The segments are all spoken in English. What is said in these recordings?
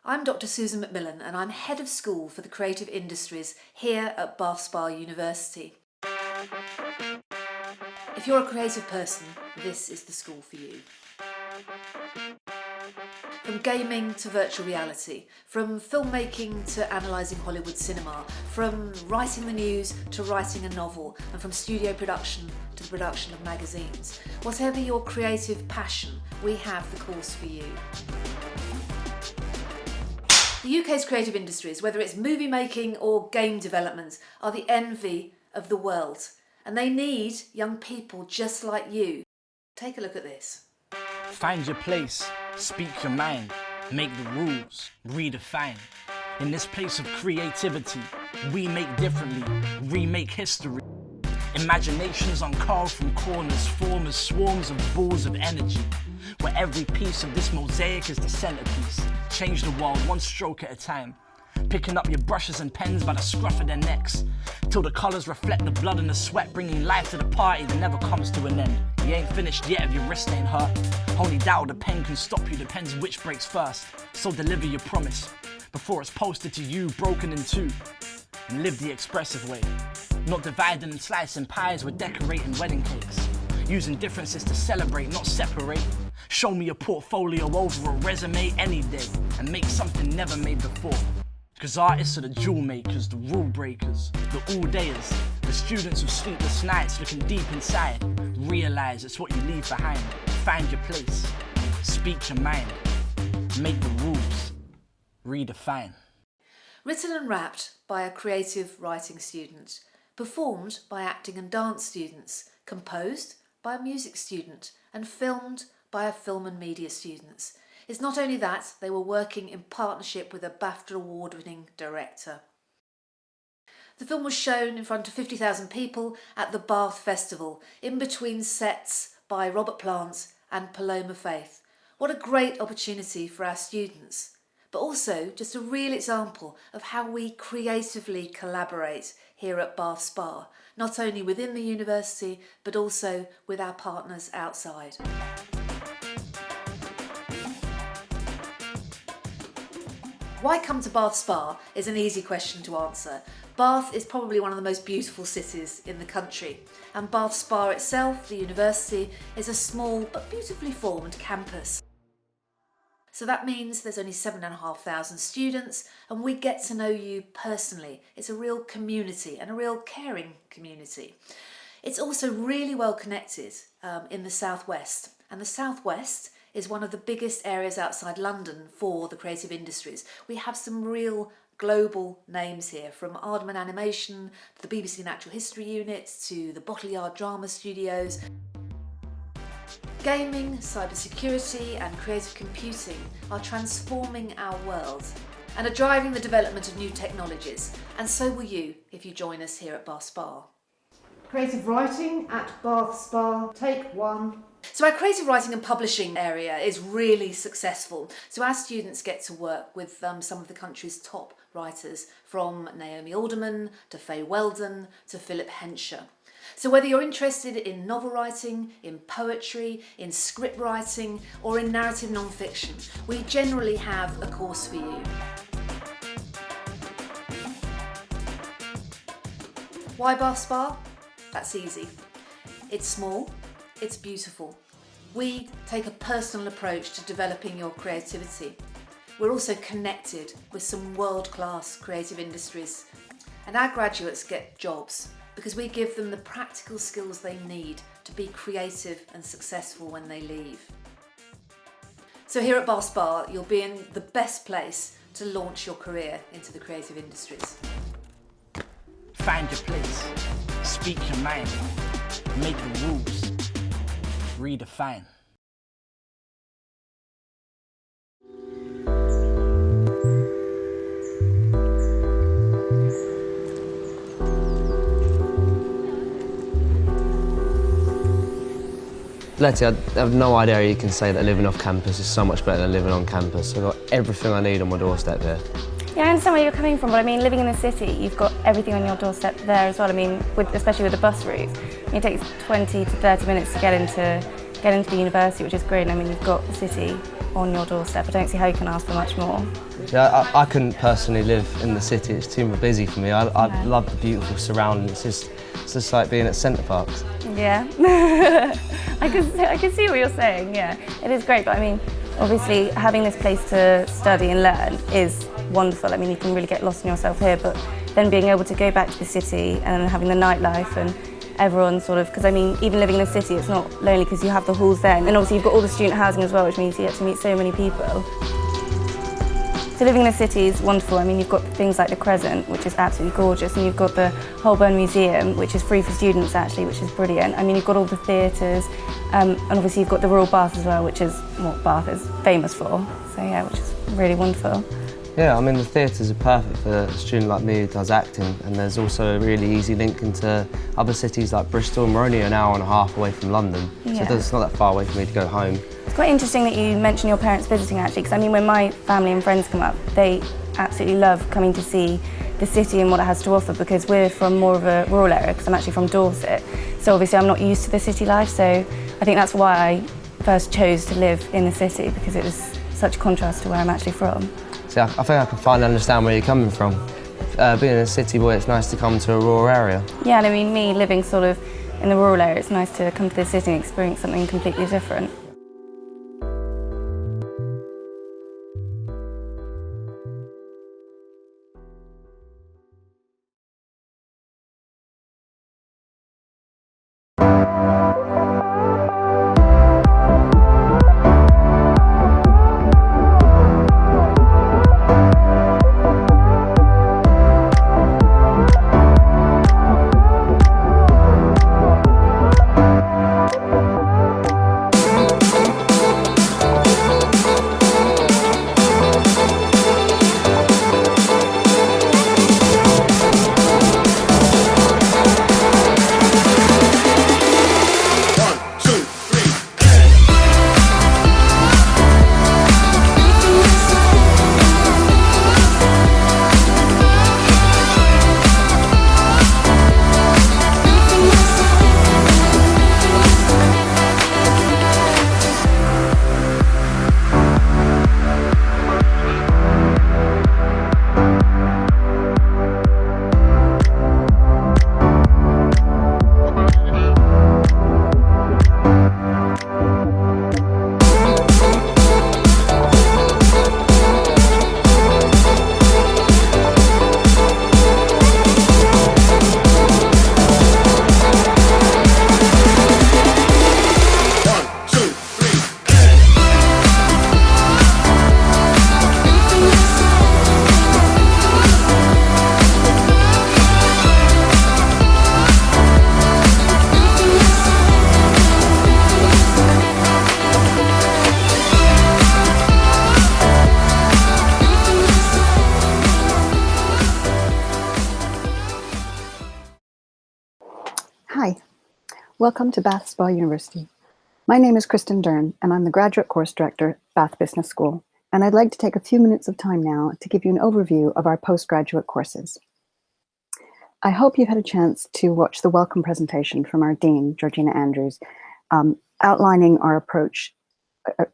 I'm Dr. Susan Macmillan and I'm Head of School for the Creative Industries here at Bath Spa University. If you're a creative person, this is the school for you. From gaming to virtual reality, from filmmaking to analysing Hollywood cinema, from writing the news to writing a novel, and from studio production to the production of magazines. Whatever your creative passion, we have the course for you. The UK's creative industries, whether it's movie making or game development, are the envy of the world. And they need young people just like you. Take a look at this. Find your place, speak your mind, make the rules, redefine. In this place of creativity, we make differently, remake history. Imaginations uncarved from corners form as swarms of balls of energy, where every piece of this mosaic is the centerpiece. Change the world one stroke at a time, picking up your brushes and pens by the scruff of their necks, till the colours reflect the blood and the sweat, bringing life to the party that never comes to an end. You ain't finished yet if your wrist ain't hurt. Only doubt the pen can stop you depends which breaks first. So deliver your promise before it's posted to you, broken in two, and live the expressive way. Not dividing and slicing pies, we're decorating wedding cakes, using differences to celebrate, not separate. Show me a portfolio over a resume any day, and make something never made before. Cause artists are the jewel makers, the rule breakers, the all-dayers, the students with sleepless nights looking deep inside. Realize it's what you leave behind. Find your place, speak your mind, make the rules, redefine. Written and rapped by a creative writing student, performed by acting and dance students, composed by a music student, and filmed by a film and media students. It's not only that, they were working in partnership with a BAFTA award-winning director. The film was shown in front of 50,000 people at the Bath Festival, in between sets by Robert Plant and Paloma Faith. What a great opportunity for our students, but also just a real example of how we creatively collaborate here at Bath Spa, not only within the university, but also with our partners outside. Why come to Bath Spa is an easy question to answer. Bath is probably one of the most beautiful cities in the country, and Bath Spa itself, the university, is a small but beautifully formed campus. So that means there's only 7,500 students, and we get to know you personally. It's a real community and a real caring community. It's also really well connected in the southwest, and the southwest is one of the biggest areas outside London for the creative industries. We have some real global names here, from Aardman Animation to the BBC Natural History Unit to the Bottle Yard Drama Studios. Gaming, cybersecurity and creative computing are transforming our world and are driving the development of new technologies, and so will you if you join us here at Bath Spa. Creative writing at Bath Spa, take one. So our creative writing and publishing area is really successful. So our students get to work with some of the country's top writers, from Naomi Alderman to Faye Weldon to Philip Hensher. So whether you're interested in novel writing, in poetry, in script writing or in narrative non-fiction, we generally have a course for you. Why Bath Spa? That's easy. It's small, it's beautiful. We take a personal approach to developing your creativity. We're also connected with some world-class creative industries, and our graduates get jobs because we give them the practical skills they need to be creative and successful when they leave. So here at Bath Spa, you'll be in the best place to launch your career into the creative industries. Find your place, speak your mind, make the rules, redefine. Letty, I have no idea how you can say that living off campus is so much better than living on campus. I've got everything I need on my doorstep here. Yeah, I understand where you're coming from, but I mean, living in the city, you've got everything on your doorstep there as well. I mean, especially with the bus routes, it takes 20 to 30 minutes to get into get into the university, which is great. I mean, you've got the city on your doorstep. I don't see how you can ask for much more. Yeah, I couldn't personally live in the city, it's too busy for me. I love the beautiful surroundings, it's just like being at Centre Parks. Yeah, I can see what you're saying, yeah. It is great, but I mean, obviously having this place to study and learn is wonderful. I mean, you can really get lost in yourself here, but then being able to go back to the city and having the nightlife and everyone sort of, because I mean, even living in a city, it's not lonely because you have the halls there, and obviously you've got all the student housing as well, which means you get to meet so many people. So living in a city is wonderful. I mean, you've got things like the Crescent, which is absolutely gorgeous, and you've got the Holborn Museum, which is free for students actually, which is brilliant. I mean, you've got all the theatres, and obviously you've got the Royal Bath as well, which is what Bath is famous for. So yeah, which is really wonderful. Yeah, I mean, the theatres are perfect for a student like me who does acting, and there's also a really easy link into other cities like Bristol, and we're only an hour and a half away from London, Yeah. so it's not that far away for me to go home. It's quite interesting that you mention your parents visiting actually, because I mean, when my family and friends come up, they absolutely love coming to see the city and what it has to offer, because we're from more of a rural area, because I'm actually from Dorset, so obviously I'm not used to the city life, so I think that's why I first chose to live in the city, because it was such a contrast to where I'm actually from. See, I think I can finally understand where you're coming from. Being a city boy, it's nice to come to a rural area. Yeah, and I mean, me living sort of in the rural area, it's nice to come to the city and experience something completely different. Hi, welcome to Bath Spa University. My name is Kristen Dern, and I'm the Graduate Course Director at Bath Business School, and I'd like to take a few minutes of time now to give you an overview of our postgraduate courses. I hope you've had a chance to watch the welcome presentation from our Dean, Georgina Andrews, outlining our approach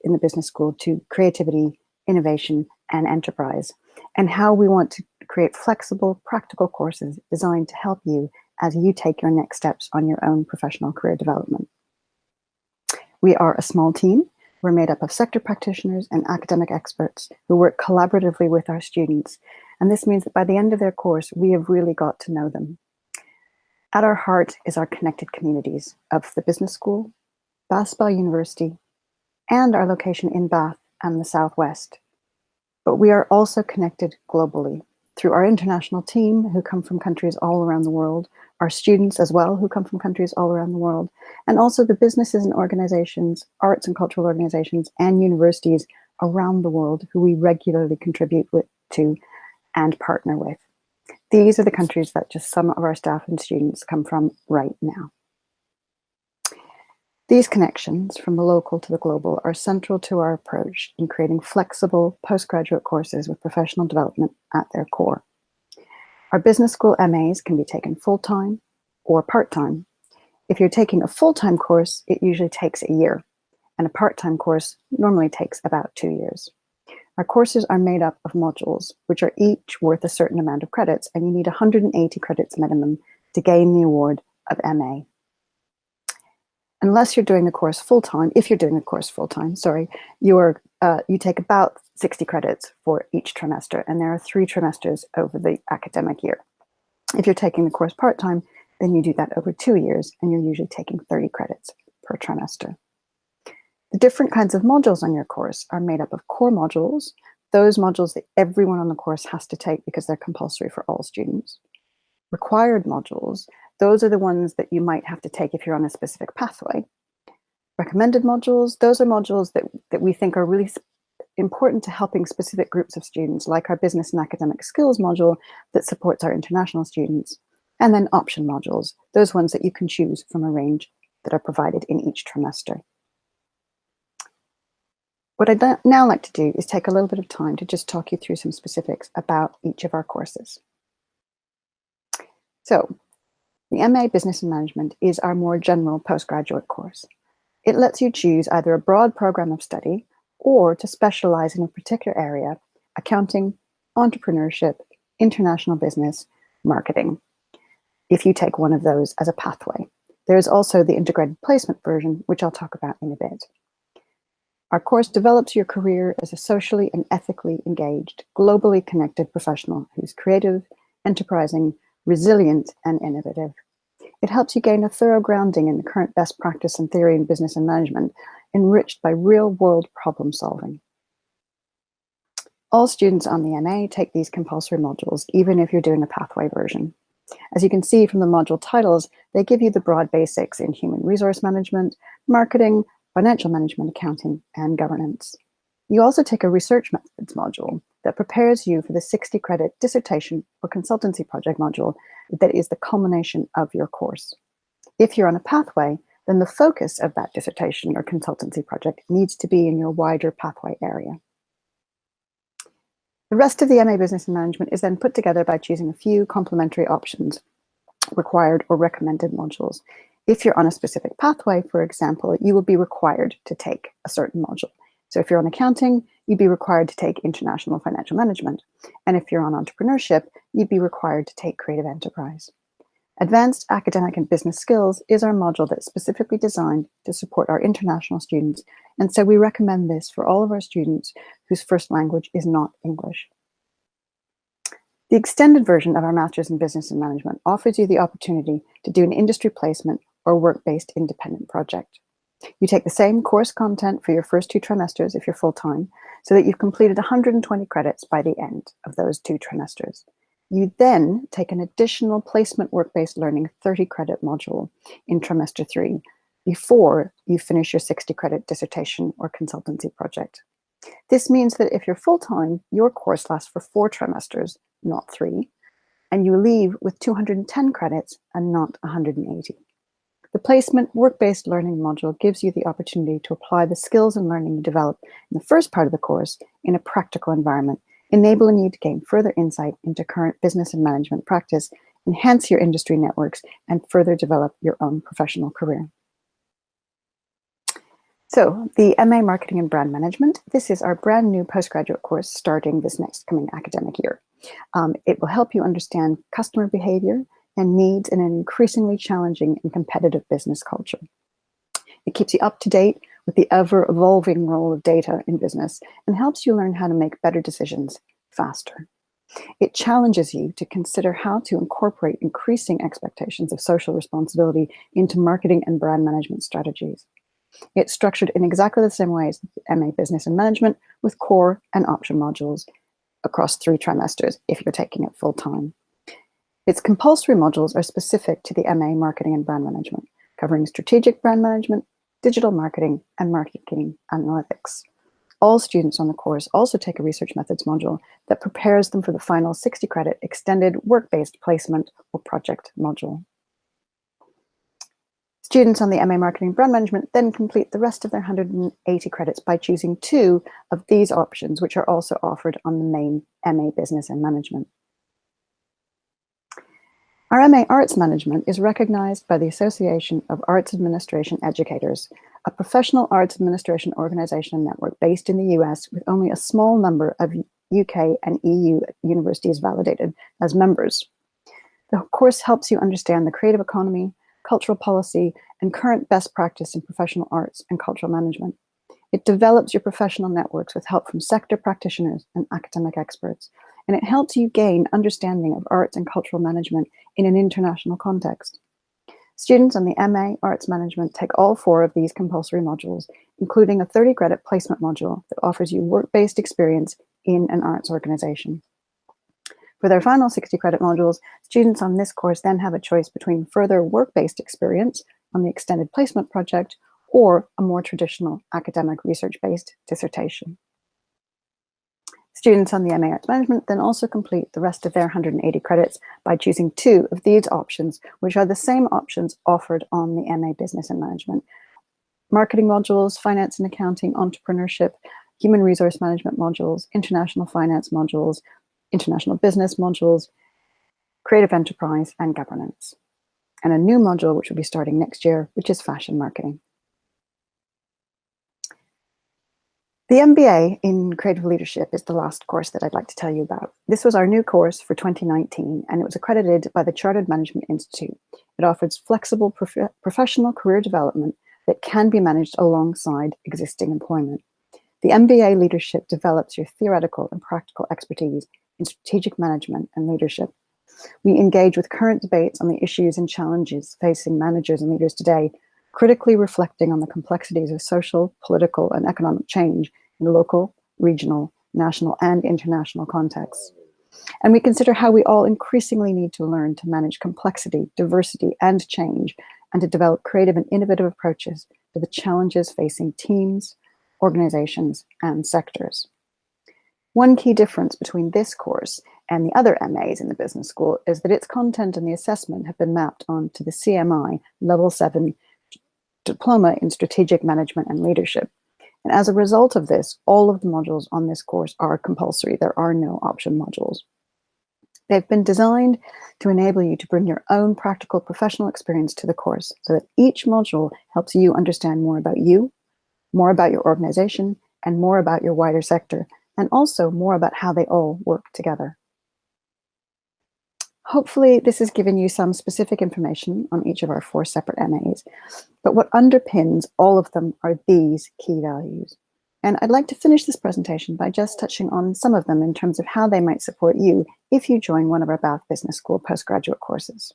in the business school to creativity, innovation, and enterprise, and how we want to create flexible, practical courses designed to help you as you take your next steps on your own professional career development. We are a small team. We're made up of sector practitioners and academic experts who work collaboratively with our students. And this means that by the end of their course, we have really got to know them. At our heart is our connected communities of the business school, Bath Spa University, and our location in Bath and the Southwest. But we are also connected globally through our international team who come from countries all around the world, our students as well who come from countries all around the world, and also the businesses and organizations, arts and cultural organizations, and universities around the world who we regularly contribute to and partner with. These are the countries that just some of our staff and students come from right now. These connections from the local to the global are central to our approach in creating flexible postgraduate courses with professional development at their core. Our business school MAs can be taken full-time or part-time. If you're taking a full-time course, it usually takes a year. and a part-time course normally takes about 2 years. Our courses are made up of modules, which are each worth a certain amount of credits, and you need 180 credits minimum to gain the award of MA. Unless you're doing the course full-time, if you're doing the course full-time, you take about 60 credits for each trimester, and there are 3 trimesters over the academic year. If you're taking the course part-time, then you do that over 2 years, and you're usually taking 30 credits per trimester. The different kinds of modules on your course are made up of core modules, those modules that everyone on the course has to take because they're compulsory for all students. Required modules, those are the ones that you might have to take if you're on a specific pathway. Recommended modules, those are modules that we think are really important to helping specific groups of students, like our business and academic skills module that supports our international students. And then option modules, those ones that you can choose from a range that are provided in each trimester. What I'd now like to do is take a little bit of time to just talk you through some specifics about each of our courses. So, the MA Business and Management is our more general postgraduate course. It lets you choose either a broad program of study or to specialize in a particular area: accounting, entrepreneurship, international business, marketing, if you take one of those as a pathway. There is also the integrated placement version, which I'll talk about in a bit. Our course develops your career as a socially and ethically engaged, globally connected professional who's creative, enterprising, resilient, and innovative. It helps you gain a thorough grounding in the current best practice and theory in business and management, enriched by real-world problem solving. All students on the MA take these compulsory modules, even if you're doing a pathway version. As you can see from the module titles, they give you the broad basics in human resource management, marketing, financial management, accounting, and governance. You also take a research methods module that prepares you for the 60-credit dissertation or consultancy project module that is the culmination of your course. If you're on a pathway, then the focus of that dissertation or consultancy project needs to be in your wider pathway area. The rest of the MA Business and Management is then put together by choosing a few complementary options, required or recommended modules. If you're on a specific pathway, for example, you will be required to take a certain module. So if you're on accounting, you'd be required to take international financial management. And if you're on entrepreneurship, you'd be required to take creative enterprise. Advanced academic and business skills is our module that's specifically designed to support our international students. And so we recommend this for all of our students whose first language is not English. The extended version of our Master's in Business and Management offers you the opportunity to do an industry placement or work-based independent project. You take the same course content for your first 2 trimesters if you're full-time, so that you've completed 120 credits by the end of those 2 trimesters. You then take an additional placement work-based learning 30-credit module in trimester 3 before you finish your 60-credit dissertation or consultancy project. This means that if you're full-time, your course lasts for 4 trimesters, not 3, and you leave with 210 credits and not 180. The placement work-based learning module gives you the opportunity to apply the skills and learning you develop in the first part of the course in a practical environment, enabling you to gain further insight into current business and management practice, enhance your industry networks, and further develop your own professional career. So, the MA Marketing and Brand Management, this is our brand new postgraduate course starting this next coming academic year. It will help you understand customer behavior and needs in an increasingly challenging and competitive business culture. It keeps you up to date with the ever-evolving role of data in business and helps you learn how to make better decisions faster. It challenges you to consider how to incorporate increasing expectations of social responsibility into marketing and brand management strategies. It's structured in exactly the same way as MA Business and Management, with core and option modules across 3 trimesters if you're taking it full-time. Its compulsory modules are specific to the MA Marketing and Brand Management, covering strategic brand management, digital marketing, and marketing analytics. All students on the course also take a research methods module that prepares them for the final 60-credit extended work-based placement or project module. Students on the MA Marketing and Brand Management then complete the rest of their 180 credits by choosing 2 of these options, which are also offered on the main MA Business and Management. Our MA Arts Management is recognized by the Association of Arts Administration Educators, a professional arts administration organization and network based in the US with only a small number of UK and EU universities validated as members. The course helps you understand the creative economy, cultural policy, and current best practice in professional arts and cultural management. It develops your professional networks with help from sector practitioners and academic experts, and it helps you gain understanding of arts and cultural management in an international context. Students on the MA Arts Management take all 4 of these compulsory modules, including a 30-credit placement module that offers you work-based experience in an arts organization. For their final 60-credit modules, students on this course then have a choice between further work-based experience on the extended placement project or a more traditional academic research-based dissertation. Students on the MA Arts Management then also complete the rest of their 180 credits by choosing 2 of these options, which are the same options offered on the MA Business and Management. Marketing modules, finance and accounting, entrepreneurship, human resource management modules, international finance modules, international business modules, creative enterprise, and governance. And a new module which will be starting next year, which is fashion marketing. The MBA in Creative Leadership is the last course that I'd like to tell you about. This was our new course for 2019, and it was accredited by the Chartered Management Institute. It offers flexible professional career development that can be managed alongside existing employment. The MBA Leadership develops your theoretical and practical expertise in strategic management and leadership. We engage with current debates on the issues and challenges facing managers and leaders today, critically reflecting on the complexities of social, political, and economic change in local, regional, national, and international contexts. And we consider how we all increasingly need to learn to manage complexity, diversity, and change, and to develop creative and innovative approaches to the challenges facing teams, organizations, and sectors. One key difference between this course and the other MAs in the business school is that its content and the assessment have been mapped onto the CMI Level 7 Diploma in Strategic Management and Leadership. And as a result of this, all of the modules on this course are compulsory. There are no option modules. They've been designed to enable you to bring your own practical professional experience to the course so that each module helps you understand more about you, more about your organization, and more about your wider sector, and also more about how they all work together. Hopefully, this has given you some specific information on each of our 4 separate MAs, but what underpins all of them are these key values. And I'd like to finish this presentation by just touching on some of them in terms of how they might support you if you join one of our Bath Business School postgraduate courses.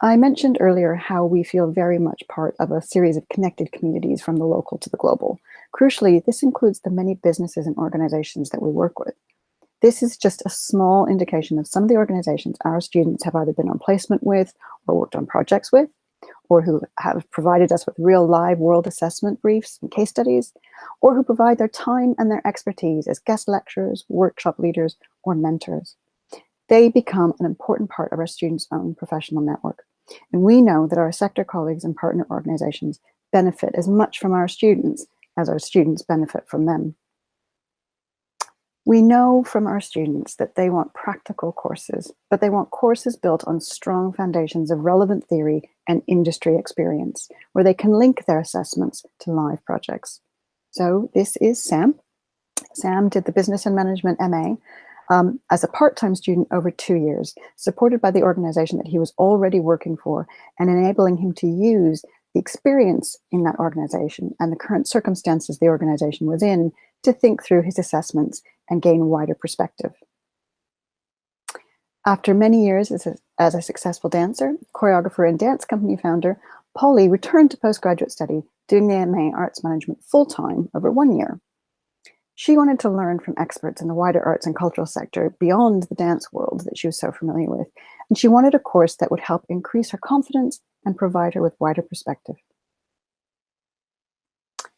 I mentioned earlier how we feel very much part of a series of connected communities from the local to the global. Crucially, this includes the many businesses and organizations that we work with. This is just a small indication of some of the organizations our students have either been on placement with or worked on projects with, or who have provided us with real live world assessment briefs and case studies, or who provide their time and their expertise as guest lecturers, workshop leaders, or mentors. They become an important part of our students' own professional network. And we know that our sector colleagues and partner organizations benefit as much from our students as our students benefit from them. We know from our students that they want practical courses, but they want courses built on strong foundations of relevant theory and industry experience, where they can link their assessments to live projects. So this is Sam. Sam did the Business and Management MA as a part-time student over 2 years, supported by the organization that he was already working for and enabling him to use the experience in that organization and the current circumstances the organization was in to think through his assessments and gain wider perspective. After many years as a successful dancer, choreographer, and dance company founder, Polly returned to postgraduate study, doing the MA Arts Management full-time over 1 year. She wanted to learn from experts in the wider arts and cultural sector beyond the dance world that she was so familiar with, and she wanted a course that would help increase her confidence and provide her with wider perspective.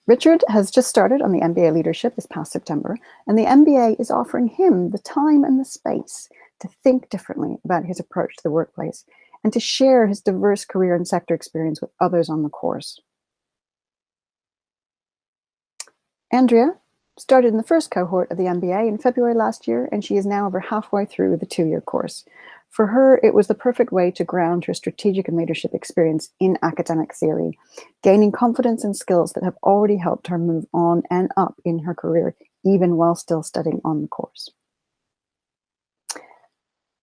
Richard has just started on the MBA Leadership this past September, and the MBA is offering him the time and the space to think differently about his approach to the workplace and to share his diverse career and sector experience with others on the course. Andrea started in the first cohort of the MBA in February last year, and she is now over halfway through the 2-year course. For her, it was the perfect way to ground her strategic and leadership experience in academic theory, gaining confidence and skills that have already helped her move on and up in her career, even while still studying on the course.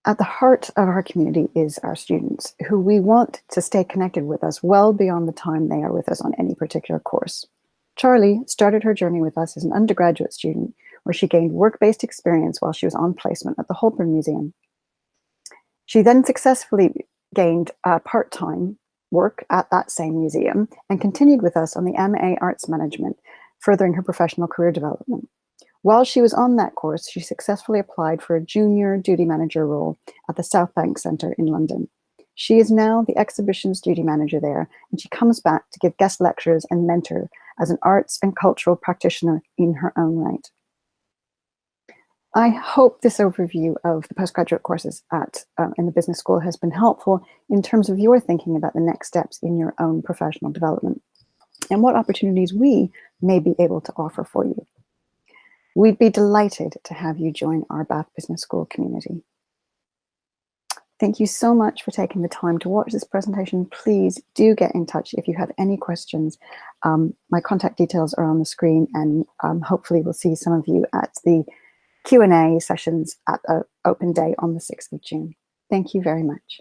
At the heart of our community is our students, who we want to stay connected with us well beyond the time they are with us on any particular course. Charlie started her journey with us as an undergraduate student, where she gained work-based experience while she was on placement at the Holborn Museum. She then successfully gained part-time work at that same museum and continued with us on the MA Arts Management, furthering her professional career development. While she was on that course, she successfully applied for a junior duty manager role at the South Bank Centre in London. She is now the exhibitions duty manager there, and she comes back to give guest lectures and mentor as an arts and cultural practitioner in her own right. I hope this overview of the postgraduate courses in the business school has been helpful in terms of your thinking about the next steps in your own professional development and what opportunities we may be able to offer for you. We'd be delighted to have you join our Bath Business School community. Thank you so much for taking the time to watch this presentation. Please do get in touch if you have any questions. My contact details are on the screen, and hopefully we'll see some of you at the Q&A sessions at the open day on the 6th of June. Thank you very much.